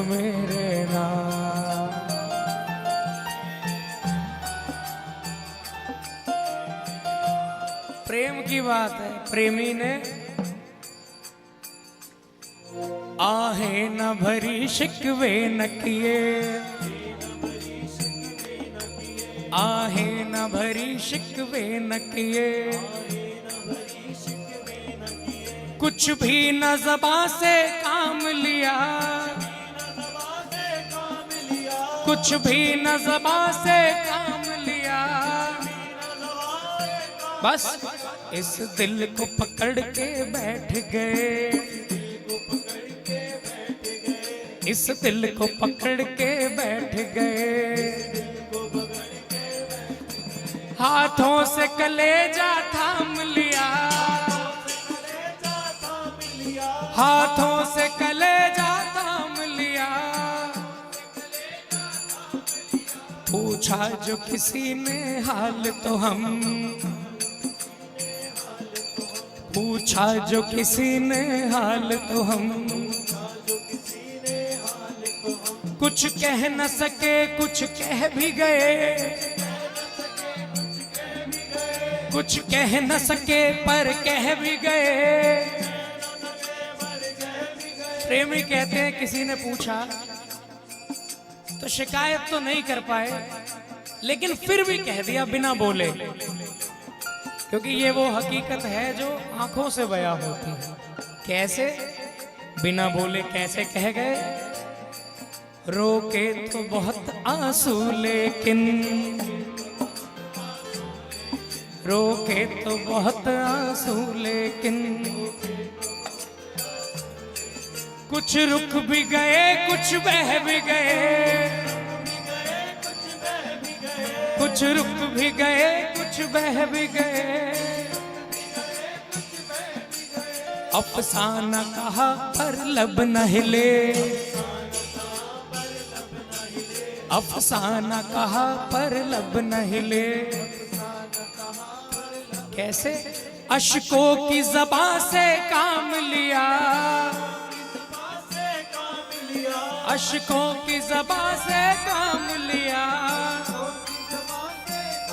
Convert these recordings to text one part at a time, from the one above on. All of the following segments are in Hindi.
मेरे नाम। प्रेम की बात है, प्रेमी ने आहें न भरी शिकवे न किए, आहें न भरी शिकवे न किए, कुछ भी न ज़बां से काम लिया, कुछ भी न ज़बां से काम लिया, बस इस दिल को पकड़ के बैठ गए, इस दिल को पकड़ के बैठ गए, हाथों से कलेजा थाम लिया, हाथों से कलेजा थाम लिया, पूछा जो किसी ने हाल तो हम, पूछा जो किसी ने हाल तो हम, कुछ कह न सके कुछ कह भी गए, कुछ कह न सके पर कह भी गए। प्रेमी कहते हैं किसी ने पूछा तो शिकायत तो नहीं कर पाए, लेकिन फिर भी कह दिया बिना बोले, क्योंकि ये वो हकीकत है जो आंखों से बयां होती है। कैसे? बिना बोले कैसे कह गए? रोके तो बहुत आंसू लेकिन, रोके तो बहुत आंसू लेकिन, कुछ रुक भी गए कुछ बह भी गए, कुछ रुक भी गए कुछ बह भी गए, अफसाना कहा पर लब न हिले, अफसाना कहा पर लब न हिले। कैसे? अश्कों की ज़बां से काम लिया, अश्कों की ज़बां से काम लिया,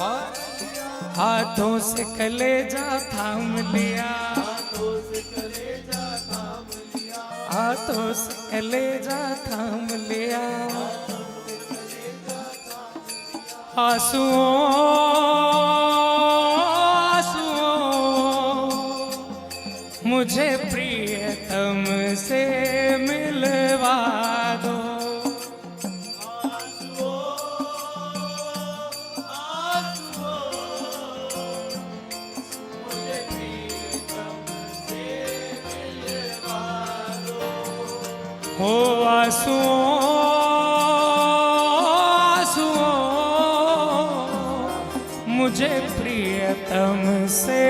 और हाथों से कलेजा थाम लिया, हाथों से कलेजा थाम लिया। आंसुओं मुझे प्रियतम से मिलवा दो, मुझे प्रियतम से मिलवा दो। हो आंसुओं मुझे प्रियतम से